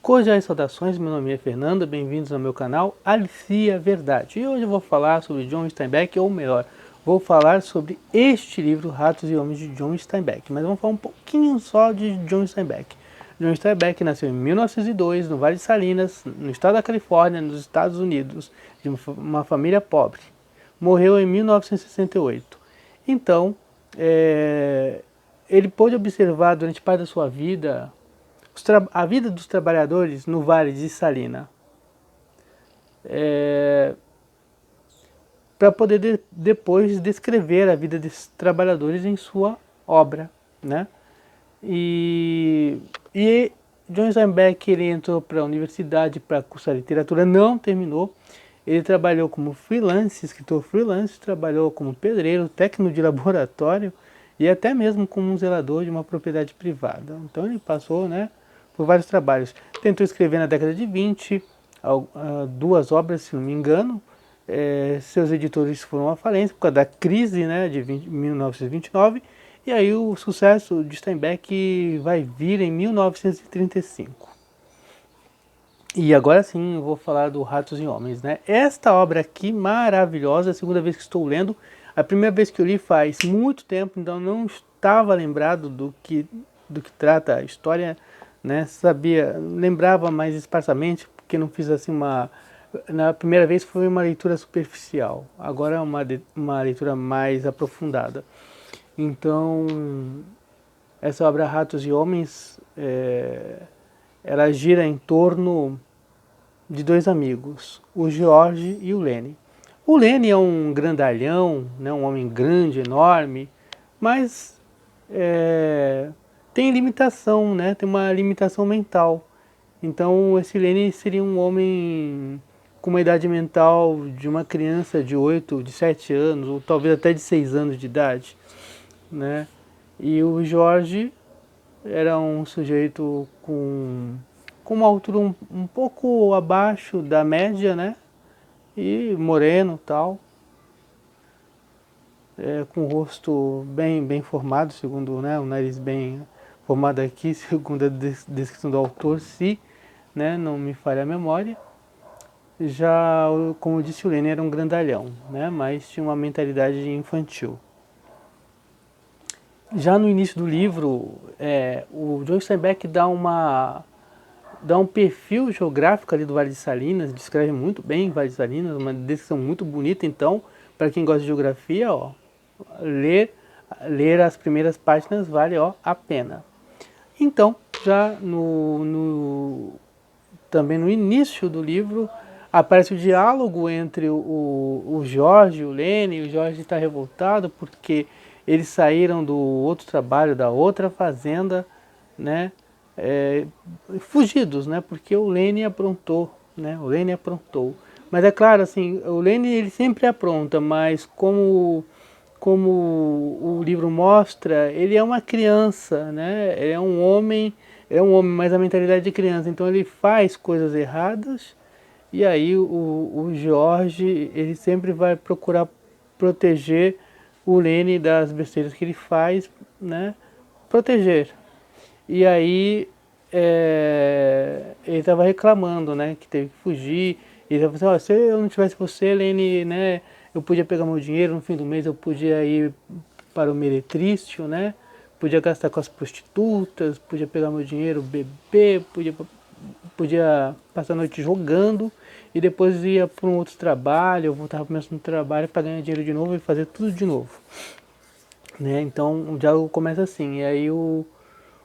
Cordiais saudações, meu nome é Fernando, bem-vindos ao meu canal Alicia Verdade. E hoje eu vou falar sobre John Steinbeck, ou melhor, vou falar sobre este livro, Ratos e Homens, de John Steinbeck. Mas vamos falar um pouquinho só de John Steinbeck. John Steinbeck nasceu em 1902, no Vale de Salinas, no estado da Califórnia, nos Estados Unidos, de uma família pobre. Morreu em 1968. Então, ele pôde observar durante parte da sua vida a vida dos trabalhadores no Vale de Salina, para poder depois descrever a vida desses trabalhadores em sua obra, né? E John Steinbeck, ele entrou para a universidade para cursar literatura, não terminou. Ele trabalhou como freelance, escritor freelance, trabalhou como pedreiro, técnico de laboratório e até mesmo como um zelador de uma propriedade privada. Então ele passou, né, por vários trabalhos. Tentou escrever na década de 20, duas obras, se não me engano. Seus editores foram à falência por causa da crise, né, de 1929. E aí o sucesso de Steinbeck vai vir em 1935. E agora sim eu vou falar do Ratos e Homens, né? Esta obra aqui, maravilhosa, é a segunda vez que estou lendo. A primeira vez que eu li faz muito tempo, então não estava lembrado do que trata a história, né? Lembrava mais esparsamente, porque não fiz assim uma... Na primeira vez foi uma leitura superficial, agora é uma leitura mais aprofundada. Então, essa obra Ratos e Homens, ela gira em torno de dois amigos, o George e o Lenny. O Lenny é um grandalhão, né, um homem grande, enorme, mas tem limitação, né, tem uma limitação mental. Então esse Lenny seria um homem com uma idade mental de uma criança de 8, de 7 anos, ou talvez até de 6 anos de idade, né? E o George era um sujeito com uma altura um pouco abaixo da média, né? E moreno tal, com o rosto bem formado, segundo, né, o nariz bem formado aqui, segundo a descrição do autor, se, né, não me falha a memória. Já, como eu disse, o Lenny era um grandalhão, né, mas tinha uma mentalidade infantil. Já no início do livro, o John Steinbeck dá um perfil geográfico ali do Vale de Salinas, descreve muito bem o Vale de Salinas, uma descrição muito bonita. Então, para quem gosta de geografia, ó, ler as primeiras páginas vale, ó, a pena. Então, já também no início do livro, aparece o diálogo entre o George e o Lenny. O George está revoltado porque eles saíram do outro trabalho, da outra fazenda, né, fugidos, né, porque o Lenny aprontou, né, o Lenny aprontou. Mas é claro, assim, o Lenny ele sempre apronta, mas como o livro mostra, ele é uma criança, né, ele é um homem, mas a mentalidade de criança, então ele faz coisas erradas. E aí o George, ele sempre vai procurar proteger o Lenny das besteiras que ele faz, né? Proteger. E aí ele estava reclamando, né? Que teve que fugir. E ele estava assim, ó, se eu não tivesse você, Lenny, né? Eu podia pegar meu dinheiro, no fim do mês eu podia ir para o meretrício, né? Podia gastar com as prostitutas, podia pegar meu dinheiro, beber, podia passar a noite jogando e depois ia para um outro trabalho, eu voltava para o mesmo trabalho para ganhar dinheiro de novo e fazer tudo de novo, né? Então o diálogo começa assim, e aí o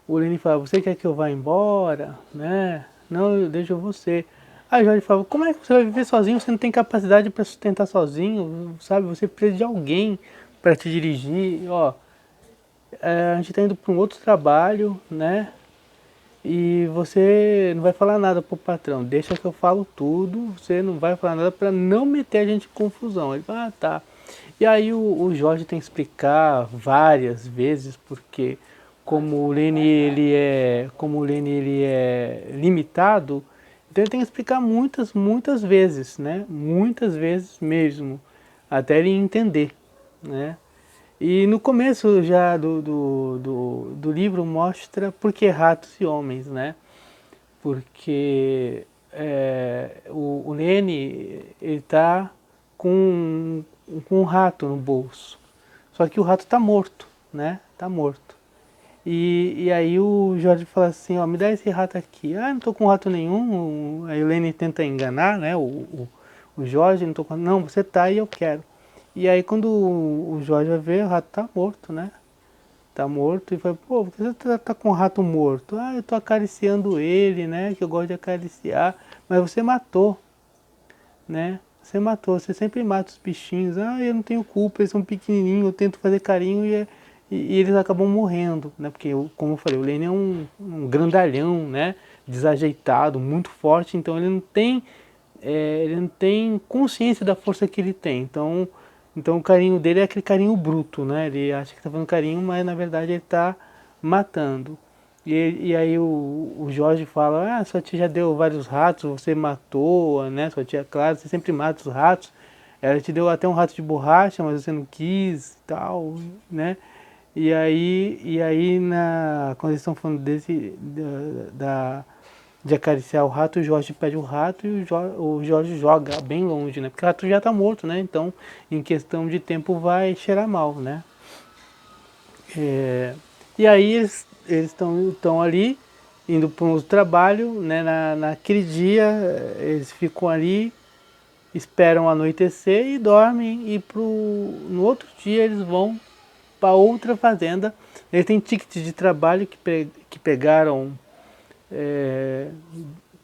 Lenny fala, você quer que eu vá embora, né? Não, eu deixo você. Aí o Jorge fala, como é que você vai viver sozinho, você não tem capacidade para sustentar sozinho, sabe? Você precisa de alguém para te dirigir, ó. A gente está indo para um outro trabalho, né? E você não vai falar nada pro patrão, deixa que eu falo tudo, você não vai falar nada para não meter a gente em confusão. Ele fala, ah, tá. E aí o Jorge tem que explicar várias vezes, porque como o Lenny ele é limitado, então ele tem que explicar muitas vezes, né? Muitas vezes mesmo, até ele entender, né? E no começo já do livro mostra por que ratos e homens, né? porque o Lenny, ele tá com um rato no bolso. Só que o rato tá morto, né? Tá morto. E aí o Jorge fala assim, ó, me dá esse rato aqui. Ah, não tô com rato nenhum. Aí o Lenny tenta enganar, né? O Jorge, não tô com... Não, você tá e eu quero. E aí quando o Jorge vai ver, o rato tá morto, né? Tá morto e fala, pô, por que você tá com o rato morto? Ah, eu tô acariciando ele, né? Que eu gosto de acariciar. Mas você matou, né? Você matou, você sempre mata os bichinhos. Ah, eu não tenho culpa, eles são pequenininhos, eu tento fazer carinho e eles acabam morrendo, né? Porque, como eu falei, o Lenny é um grandalhão, né? Desajeitado, muito forte, então ele não tem consciência da força que ele tem. Então o carinho dele é aquele carinho bruto, né? Ele acha que está fazendo carinho, mas na verdade ele está matando. E aí o Jorge fala, ah, sua tia já deu vários ratos, você matou, né? Sua tia Clara, você sempre mata os ratos. Ela te deu até um rato de borracha, mas você não quis e tal, né? Quando eles estão falando de acariciar o rato, o Jorge pede o rato e o Jorge joga bem longe, né? Porque o rato já tá morto, né? Então, em questão de tempo, vai cheirar mal, né? E aí eles estão ali, indo para o trabalho, né? Naquele dia, eles ficam ali, esperam anoitecer e dormem. E no outro dia eles vão para outra fazenda. Eles têm ticket de trabalho que pegaram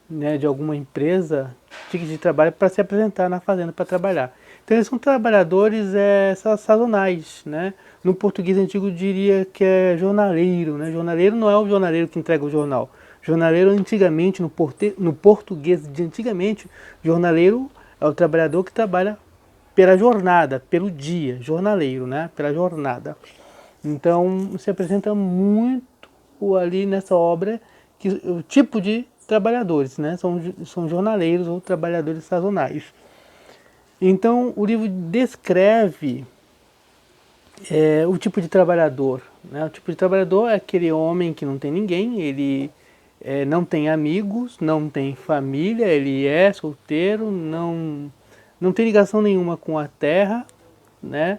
né, de alguma empresa, ticket de trabalho para se apresentar na fazenda para trabalhar. Então eles são trabalhadores sazonais, né? No português antigo diria que é jornaleiro, né? Jornaleiro não é o jornaleiro que entrega o jornal. Jornaleiro antigamente, no português de antigamente, jornaleiro é o trabalhador que trabalha pela jornada, pelo dia, jornaleiro, né? Pela jornada. Então se apresenta muito ali nessa obra que o tipo de trabalhadores, né? São jornaleiros ou trabalhadores sazonais. Então o livro descreve o tipo de trabalhador, né? O tipo de trabalhador é aquele homem que não tem ninguém, ele não tem amigos, não tem família, ele é solteiro, não tem ligação nenhuma com a terra, né?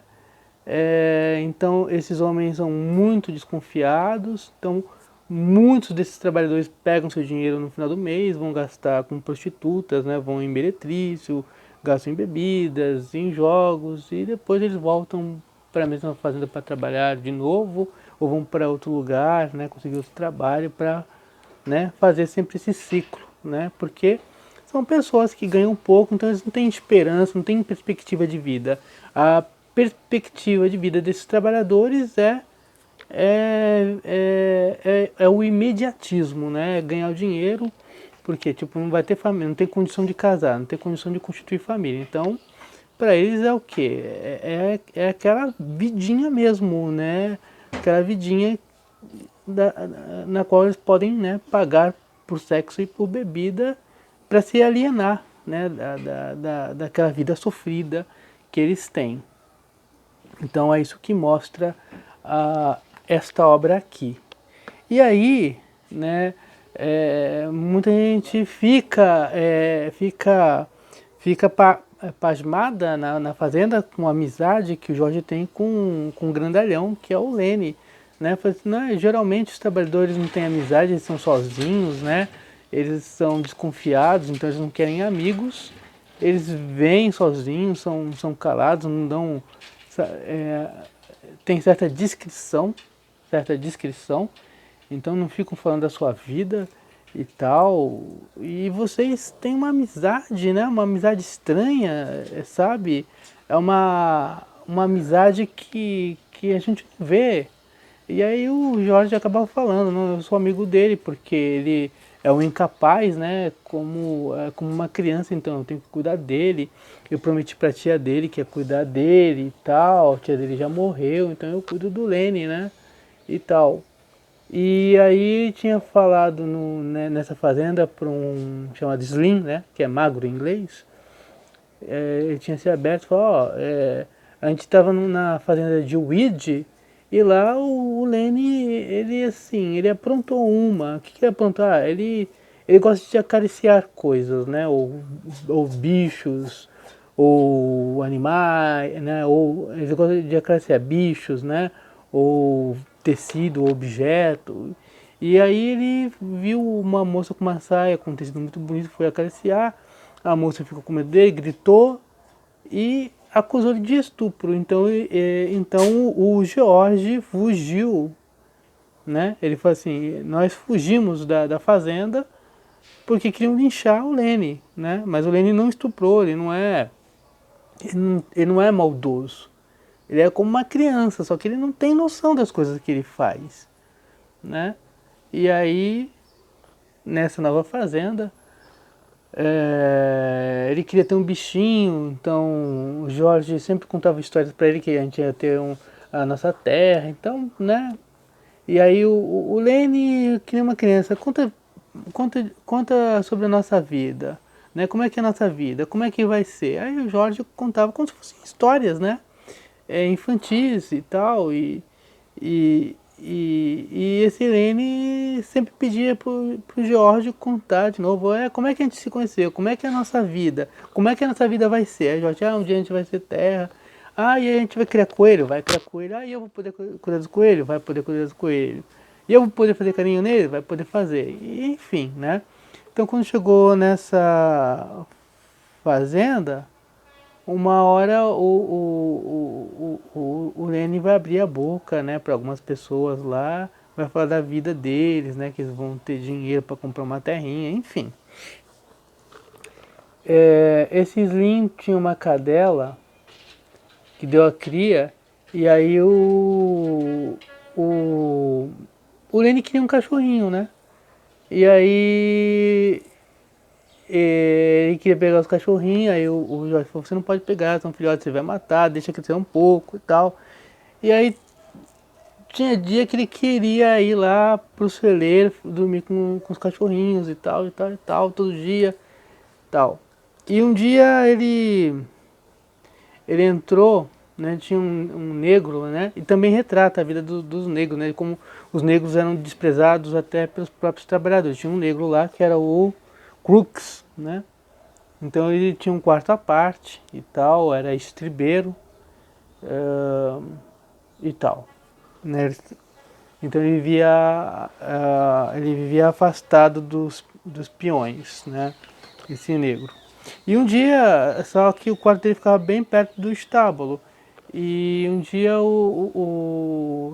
Então esses homens são muito desconfiados, então muitos desses trabalhadores pegam seu dinheiro no final do mês, vão gastar com prostitutas, né? Vão em meretrício, gastam em bebidas, em jogos e depois eles voltam para a mesma fazenda para trabalhar de novo ou vão para outro lugar, né? Conseguir outro trabalho para, né? Fazer sempre esse ciclo, né? Porque são pessoas que ganham pouco, então eles não têm esperança, não têm perspectiva de vida. A perspectiva de vida desses trabalhadores é o imediatismo, né? Ganhar o dinheiro, porque tipo, não vai ter família, não tem condição de casar, não tem condição de constituir família. Então, para eles é o quê? É aquela vidinha mesmo, né? Aquela vidinha na qual eles podem, né, pagar por sexo e por bebida para se alienar, né, daquela vida sofrida que eles têm. Então é isso que mostra esta obra aqui. E aí, né, muita gente fica pasmada na fazenda com a amizade que o Jorge tem com o grandalhão, que é o Lenny. Né? Assim, né, geralmente os trabalhadores não têm amizade, eles são sozinhos, né? Eles são desconfiados, então eles não querem amigos. Eles vêm sozinhos, são calados, não dão... tem certa discrição, então não ficam falando da sua vida e tal. E vocês têm uma amizade, né? Uma amizade estranha, sabe? É uma amizade que a gente não vê. E aí o Jorge acabava falando, não, eu sou amigo dele porque ele é um incapaz, né? Como uma criança, então eu tenho que cuidar dele. Eu prometi pra tia dele que ia cuidar dele e tal. A tia dele já morreu, então eu cuido do Lenny, né? E tal. E aí tinha falado nessa fazenda para um chamado Slim, né? Que é magro em inglês. Ele tinha se aberto e falou, ó, a gente estava na fazenda de Weed e lá o Lenny, ele assim, ele aprontou uma. O que ele aprontou? Ele gosta de acariciar coisas, né? Ou bichos, ou animais, né? Ou ele gosta de acariciar bichos, né? Ou tecido, ou objeto. E aí ele viu uma moça com uma saia com um tecido muito bonito, foi acariciar. A moça ficou com medo dele, gritou e acusou ele de estupro. Então o George fugiu, né? Ele falou assim, nós fugimos da fazenda porque queriam linchar o Lenny, né? Mas o Lenny não estuprou, ele não é maldoso. Ele é como uma criança, só que ele não tem noção das coisas que ele faz, né? E aí, nessa nova fazenda, ele queria ter um bichinho, então o Jorge sempre contava histórias para ele que a gente ia ter a nossa terra, então, né? E aí o Lenny, que nem uma criança, conta sobre a nossa vida, né? Como é que é a nossa vida, como é que vai ser. Aí o Jorge contava como se fossem histórias, né? Infantis e tal, e esse Lenny sempre pedia pro George contar de novo, como é que a gente se conheceu, como é que é a nossa vida, como é que a nossa vida vai ser. Aí George, um dia a gente vai ser terra, e a gente vai criar coelho, e eu vou poder cuidar dos coelhos, vai poder cuidar dos coelhos. E eu vou poder fazer carinho nele, vai poder fazer. E, enfim, né? Então quando chegou nessa fazenda, uma hora o Lenny vai abrir a boca, né, para algumas pessoas lá, vai falar da vida deles, né, que eles vão ter dinheiro para comprar uma terrinha, enfim. Esse Slim tinha uma cadela que deu a cria, e aí o Lenny queria um cachorrinho, né? E aí ele queria pegar os cachorrinhos, aí o Jorge falou, você não pode pegar, são filhotes, você vai matar, deixa crescer um pouco e tal. E aí tinha dia que ele queria ir lá pro celeiro, dormir com os cachorrinhos e tal, todo dia, tal. E um dia ele entrou, né, tinha um negro, né, e também retrata a vida dos negros, né, como os negros eram desprezados até pelos próprios trabalhadores. Tinha um negro lá que era o Crooks, né, então ele tinha um quarto à parte e tal, era estribeiro e tal, né. Então ele vivia afastado dos peões, né, esse negro. E um dia, só que o quarto dele ficava bem perto do estábulo. E um dia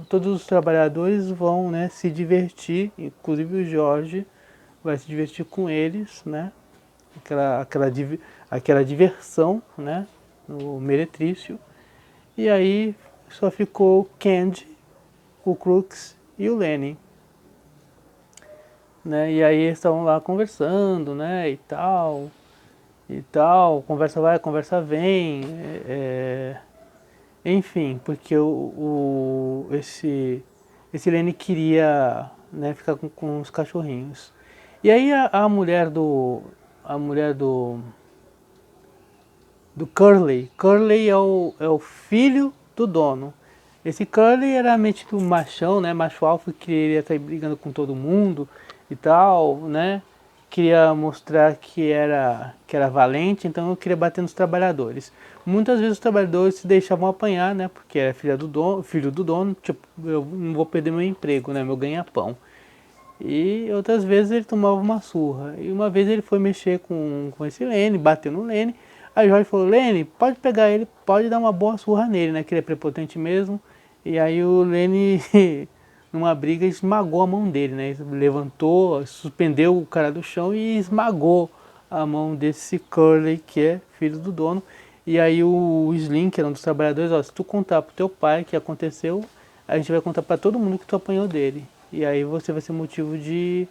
todos os trabalhadores vão, né, se divertir, inclusive o Jorge vai se divertir com eles, né? Aquela diversão, né? No meretrício. E aí só ficou o Candy, o Crooks e o Lenny, né? E aí eles estavam lá conversando, né? E tal, conversa vai, conversa vem, enfim, porque esse Lenny queria, né, ficar com os cachorrinhos. E aí a mulher do Curly é o filho do dono. Esse Curly era metido machão, né, macho alfa, que queria estar brigando com todo mundo e tal, né, queria mostrar que era valente, então eu queria bater nos trabalhadores. Muitas vezes os trabalhadores se deixavam apanhar, né, porque era filho do dono, tipo, eu não vou perder meu emprego, né, meu ganha-pão. E outras vezes ele tomava uma surra. E uma vez ele foi mexer com esse Lenny, bateu no Lenny. Aí o Jorge falou, Lenny, pode pegar ele, pode dar uma boa surra nele, né? Que ele é prepotente mesmo. E aí o Lenny, numa briga, esmagou a mão dele, né? Ele levantou, suspendeu o cara do chão e esmagou a mão desse Curly, que é filho do dono. E aí o Slim, que era um dos trabalhadores, ó, se tu contar pro teu pai o que aconteceu, a gente vai contar pra todo mundo que tu apanhou dele. E aí você vai ser motivo de,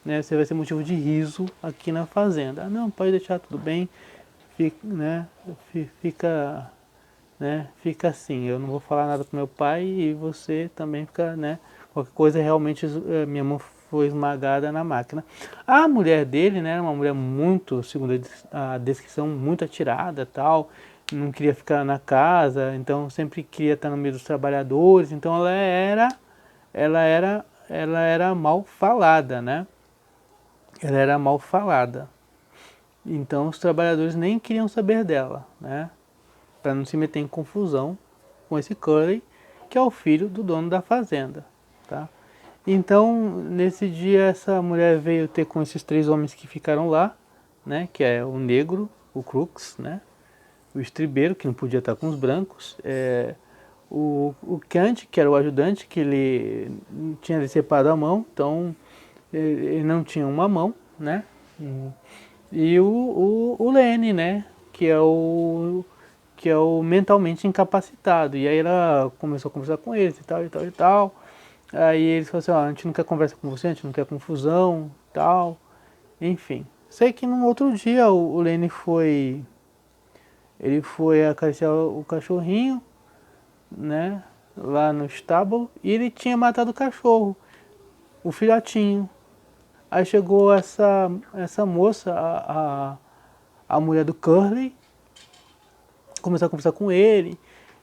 né, você vai ser motivo de riso aqui na fazenda. Ah, não, pode deixar, tudo bem, fica, né, fica, né, fica assim. Eu não vou falar nada pro meu pai e você também fica, né, qualquer coisa realmente minha mão foi esmagada na máquina. A mulher dele, né, era uma mulher muito, segundo a descrição, muito atirada, tal, não queria ficar na casa, então sempre queria estar no meio dos trabalhadores, então ela era mal falada, né? ela era mal falada. Então os trabalhadores nem queriam saber dela, né? Para não se meter em confusão com esse Curly, que é o filho do dono da fazenda, tá? Então, nesse dia, essa mulher veio ter com esses 3 homens que ficaram lá, né? Que é o negro, o Crux, né? O estribeiro, que não podia estar com os brancos, o Kant, que era o ajudante, que ele tinha decepado a mão, então ele não tinha uma mão, né? E o Lenny, né? Que é o mentalmente incapacitado. E aí ela começou a conversar com eles e tal, e tal, e tal. Aí eles falaram assim, ó, a gente não quer conversa com você, a gente não quer confusão, tal. Enfim. Sei que no outro dia o Lenny ele foi acariciar o cachorrinho, né? Lá no estábulo. E ele tinha matado o cachorro, o filhotinho. Aí chegou essa moça, a mulher do Curly, começou a conversar com ele.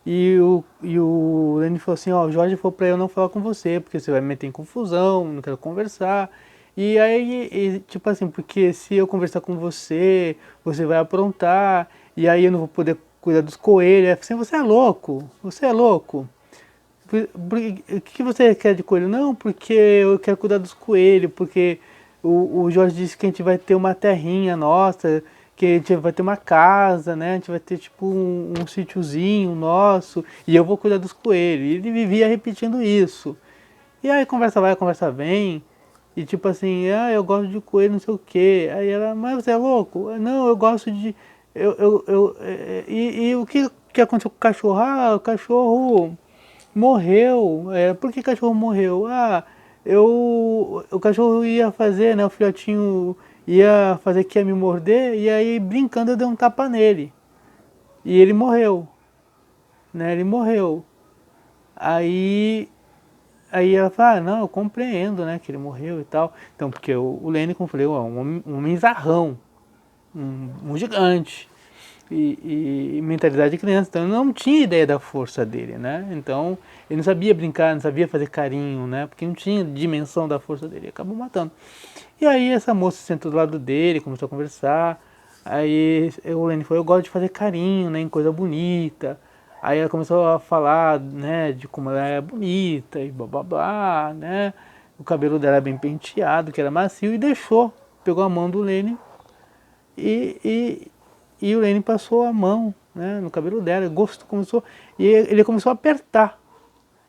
E o Lenny falou assim, ó, o Jorge falou pra eu não falar com você, porque você vai me meter em confusão, não quero conversar. E aí, tipo assim, porque se eu conversar com você, você vai aprontar, e aí eu não vou poder cuidar dos coelhos. Eu falei assim, você é louco, você é louco. O que você quer de coelho? Não, porque eu quero cuidar dos coelhos, porque o Jorge disse que a gente vai ter uma terrinha nossa, que a gente vai ter uma casa, né? A gente vai ter tipo um sítiozinho nosso, e eu vou cuidar dos coelhos. E ele vivia repetindo isso. E aí conversa vai, conversa vem, e tipo assim, ah, eu gosto de coelho, não sei o quê. Aí ela, mas você é louco? Não, eu gosto de. E o que aconteceu com o cachorro? Ah, o cachorro morreu. Por que o cachorro morreu? Ah, o cachorro ia fazer, né? O filhotinho ia fazer que ia me morder, e aí brincando eu dei um tapa nele. E ele morreu, né? Ele morreu. Aí, aí ela fala, ah, não, eu compreendo, né? Que ele morreu e tal. Então, porque o Lenny, como eu falei, é um homenzarrão, um gigante. E mentalidade de criança, então ele não tinha ideia da força dele, né? Então ele não sabia brincar, não sabia fazer carinho, né? Porque não tinha dimensão da força dele, acabou matando. E aí essa moça sentou do lado dele, começou a conversar. Aí o Lenny falou, eu gosto de fazer carinho, né? Em coisa bonita. Aí ela começou a falar, né? De como ela é bonita e blá blá blá, né? O cabelo dela era bem penteado, que era macio, e deixou. Pegou a mão do Lenny e, e o Lenny passou a mão, né, no cabelo dela, começou, e ele começou a apertar.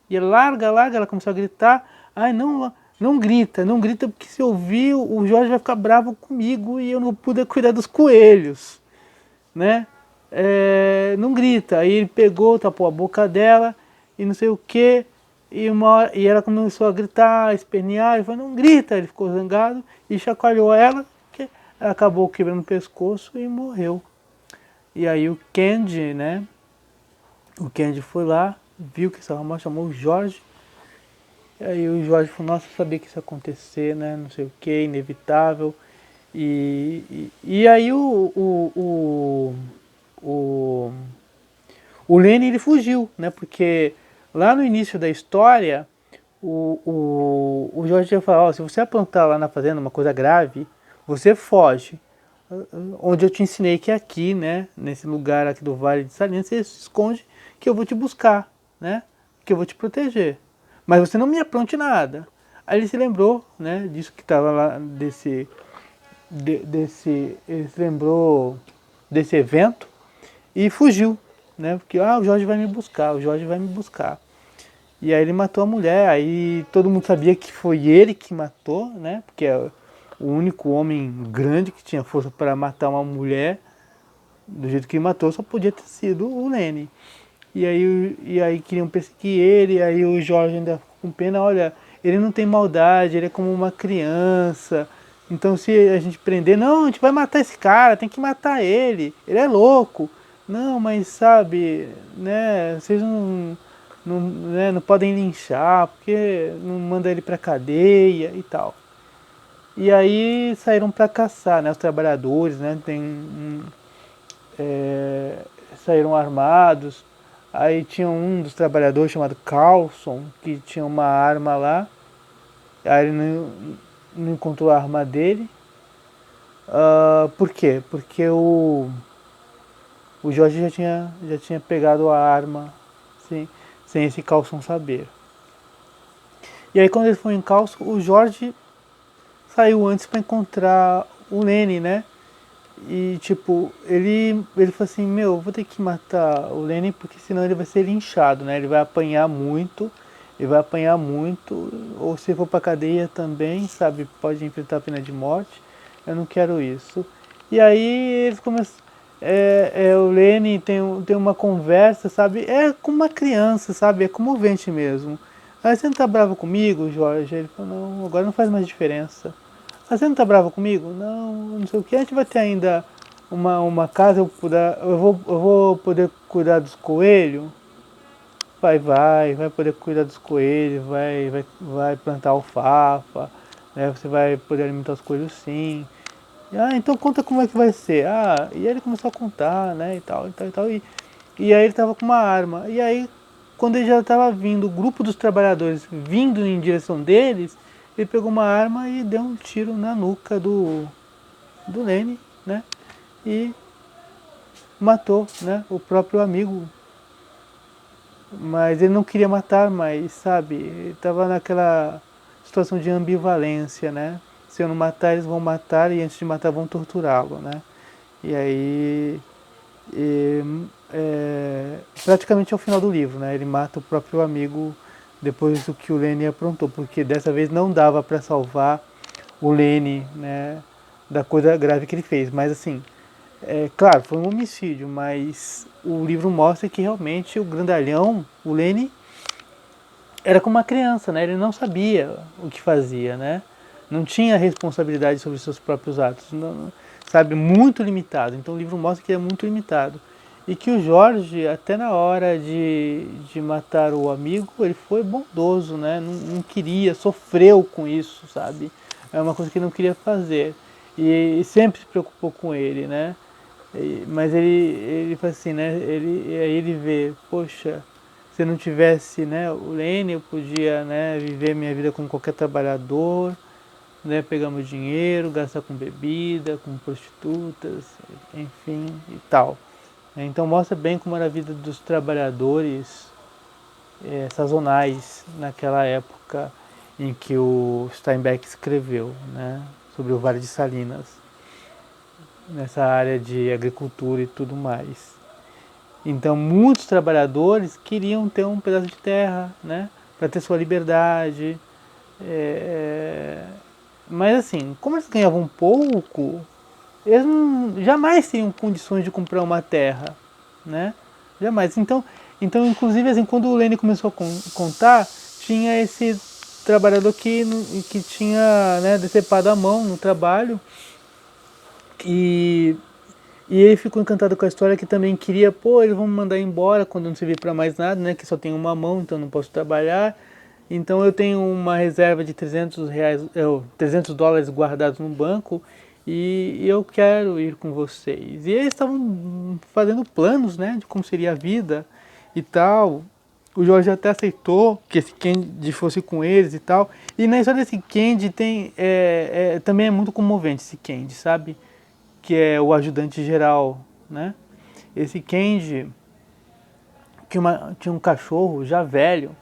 E larga, larga, ela começou a gritar, ai, não, não grita, não grita, porque se eu ouvir, o Jorge vai ficar bravo comigo e eu não vou poder cuidar dos coelhos, né? Não grita. Aí ele pegou, tapou a boca dela e não sei o que, e ela começou a gritar, a espernear, ele falou, não grita, ele ficou zangado e chacoalhou ela, que ela acabou quebrando o pescoço e morreu. E aí o Candy, né? O Candy foi lá, viu que estava mal, chamou o Jorge. E aí o Jorge falou, nossa, eu sabia que isso ia acontecer, né? Não sei o que, inevitável. E aí o, o Lenny ele fugiu, né? Porque lá no início da história, o Jorge ia falar, oh, se você aprontar lá na fazenda uma coisa grave, você foge. Onde eu te ensinei que é aqui, né, nesse lugar aqui do Vale de Salinas, você se esconde que eu vou te buscar, né, que eu vou te proteger. Mas você não me apronte nada. Aí ele se lembrou, né, disso que estava lá, ele se lembrou desse evento e fugiu, né, porque, ah, o Jorge vai me buscar, o Jorge vai me buscar. E aí ele matou a mulher, aí todo mundo sabia que foi ele que matou, né, porque o único homem grande que tinha força para matar uma mulher do jeito que ele matou só podia ter sido o Lenny. E aí queriam perseguir ele, e aí o Jorge ainda ficou com pena, olha, ele não tem maldade, ele é como uma criança, então se a gente prender, não, a gente vai matar esse cara, tem que matar ele é louco. Não, mas sabe, né, vocês né, não podem linchar, porque não manda ele pra cadeia e tal. E aí saíram para caçar, né, os trabalhadores, né, saíram armados. Aí tinha um dos trabalhadores chamado Carlson, que tinha uma arma lá. Aí ele não encontrou a arma dele. Por quê? Porque o Jorge já tinha pegado a arma sem esse Coulson saber. E aí quando eles foram em Coulson, o Jorge saiu antes para encontrar o Lenny, né? E tipo, ele falou assim, meu, vou ter que matar o Lenny porque senão ele vai ser linchado, né? Ele vai apanhar muito, ou se for pra cadeia também, sabe, pode enfrentar a pena de morte. Eu não quero isso. E aí eles começam. O Lenny tem uma conversa, sabe? É como uma criança, sabe? É comovente mesmo. Aí você não tá bravo comigo, Jorge? Ele falou, não, agora não faz mais diferença. Ah, você não tá bravo comigo? Não, não sei o que. A gente vai ter ainda uma casa, eu vou poder cuidar dos coelhos? Vai poder cuidar dos coelhos, vai plantar alfafa, né? Você vai poder alimentar os coelhos sim. Então conta como é que vai ser. E aí ele começou a contar, né, e tal, e tal, e tal. E aí ele tava com uma arma. E aí, quando ele já tava vindo, o grupo dos trabalhadores vindo em direção deles, ele pegou uma arma e deu um tiro na nuca do Lenny, né? E matou, né, o próprio amigo. Mas ele não queria matar, mas, sabe, ele tava naquela situação de ambivalência, né? Se eu não matar, eles vão matar e antes de matar vão torturá-lo, né? E aí, praticamente é o final do livro, né? Ele mata o próprio amigo depois do que o Lenny aprontou, porque dessa vez não dava para salvar o Lenny, né, da coisa grave que ele fez. Mas assim, claro, foi um homicídio, mas o livro mostra que realmente o grandalhão, o Lenny, era como uma criança, né? Ele não sabia o que fazia, né? Não tinha responsabilidade sobre seus próprios atos, não, sabe? Muito limitado. Então o livro mostra que é muito limitado. E que o Jorge, até na hora de matar o amigo, ele foi bondoso, né? Não queria, sofreu com isso, sabe? É uma coisa que ele não queria fazer. E sempre se preocupou com ele, né? Mas ele faz assim, né? Aí ele vê, poxa, se eu não tivesse, né, o Lenny, eu podia, né, viver minha vida como qualquer trabalhador, né, pegar meu dinheiro, gastar com bebida, com prostitutas, enfim, e tal. Então mostra bem como era a vida dos trabalhadores sazonais naquela época em que o Steinbeck escreveu, né, sobre o Vale de Salinas, nessa área de agricultura e tudo mais. Então, muitos trabalhadores queriam ter um pedaço de terra, né, para ter sua liberdade. Mas assim, como eles ganhavam pouco, eles jamais tinham condições de comprar uma terra, né? Jamais. Então inclusive, assim, quando o Lênin começou a contar, tinha esse trabalhador que tinha, né, decepado a mão no trabalho e e ele ficou encantado com a história, que também queria, pô, eles vão me mandar embora quando não servir para mais nada, né? Que só tenho uma mão, então não posso trabalhar. Então eu tenho uma reserva de $300 guardados no banco e eu quero ir com vocês. E eles estavam fazendo planos, né? De como seria a vida e tal. O Jorge até aceitou que esse Candy fosse com eles e tal. E na história desse Candy também é muito comovente esse Candy, sabe? Que é o ajudante geral, né? Esse Kenji tinha um cachorro já velho,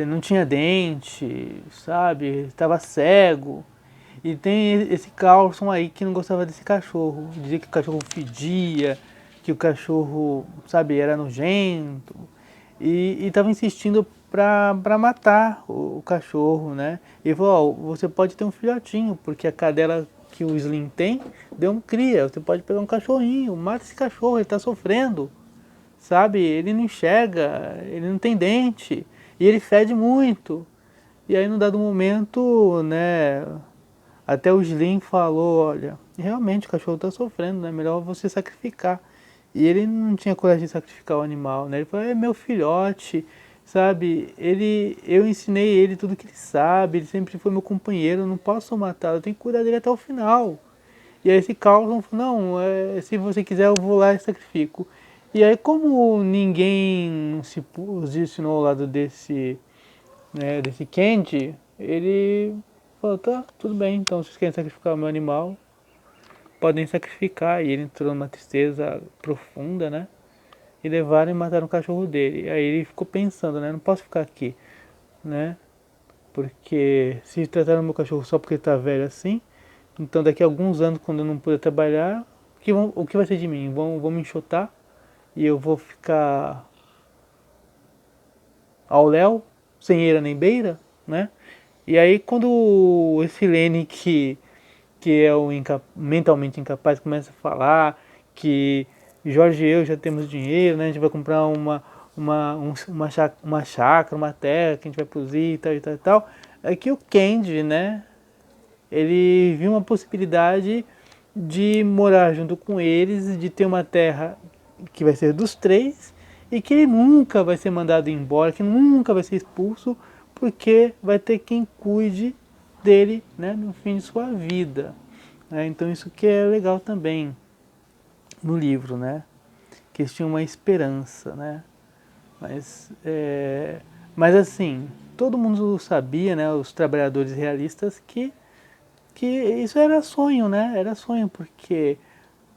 não tinha dente, sabe? Estava cego. E tem esse Carlson aí que não gostava desse cachorro. Dizia que o cachorro fedia, que o cachorro, sabe, era nojento. E estava insistindo para matar o cachorro, né? E falou, você pode ter um filhotinho, porque a cadela que o Slim tem deu um cria. Você pode pegar um cachorrinho, mata esse cachorro, ele está sofrendo, sabe? Ele não enxerga, ele não tem dente e ele fede muito. E aí, num dado momento, né, até o Slim falou, olha, realmente o cachorro está sofrendo, né? Melhor você sacrificar. E ele não tinha coragem de sacrificar o animal, né? Ele falou, é meu filhote, sabe? Eu ensinei ele tudo que ele sabe, ele sempre foi meu companheiro, eu não posso matá-lo, eu tenho que cuidar dele até o final. E aí esse Carlson falou, não, se você quiser eu vou lá e sacrifico. E aí como ninguém se posicionou ao lado desse Candy, ele falou, tá, tudo bem, então vocês querem sacrificar o meu animal, podem sacrificar. E ele entrou numa tristeza profunda, né? E levaram e mataram o cachorro dele. Aí ele ficou pensando, né? Não posso ficar aqui, né? Porque se trataram meu cachorro só porque ele tá velho assim, então daqui a alguns anos, quando eu não puder trabalhar, o que vai ser de mim? Vão me enxotar e eu vou ficar ao léu, sem eira nem beira, né? E aí quando esse Lenny que é o mentalmente incapaz começa a falar que Jorge e eu já temos dinheiro, né? A gente vai comprar uma chácara, uma terra que a gente vai produzir e tal e tal e tal. É que o Candy, né? Ele viu uma possibilidade de morar junto com eles, de ter uma terra que vai ser dos três e que ele nunca vai ser mandado embora, que nunca vai ser expulso, porque vai ter quem cuide dele, né, no fim de sua vida. Então isso que é legal também no livro, né? Que eles tinham uma esperança, né? Mas assim, todo mundo sabia, né, os trabalhadores realistas, que isso era sonho, né? Era sonho, porque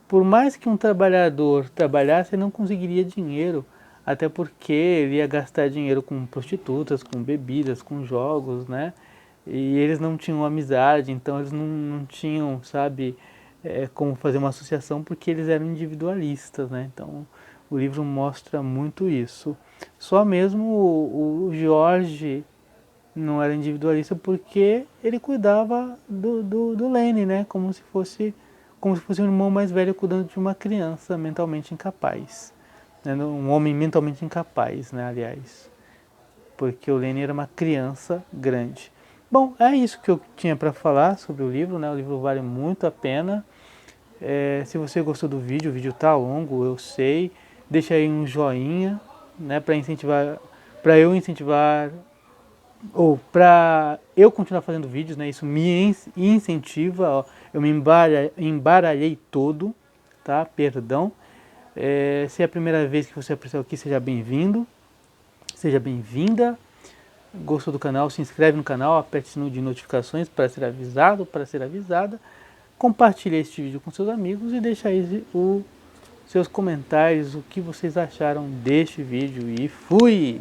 por mais que um trabalhador trabalhasse, ele não conseguiria dinheiro, até porque ele ia gastar dinheiro com prostitutas, com bebidas, com jogos, né? E eles não tinham amizade, então eles não tinham, sabe, como fazer uma associação, porque eles eram individualistas, né? Então o livro mostra muito isso. Só mesmo o Jorge não era individualista porque ele cuidava do Lenny, né? Como se fosse um irmão mais velho cuidando de uma criança mentalmente incapaz. Né? Um homem mentalmente incapaz, né? Aliás. Porque o Lenny era uma criança grande. Bom, é isso que eu tinha para falar sobre o livro, né? O livro vale muito a pena. Se você gostou do vídeo, o vídeo tá longo, eu sei. Deixa aí um joinha, né? Para eu incentivar ou para eu continuar fazendo vídeos, né? Isso me incentiva, ó. Eu me embaralhei todo, tá? Perdão. Se é a primeira vez que você apareceu aqui, seja bem-vindo, seja bem-vinda. Gostou do canal, se inscreve no canal, aperte o sininho de notificações para ser avisado, para ser avisada. Compartilhe este vídeo com seus amigos e deixa aí seus comentários, o que vocês acharam deste vídeo. E fui!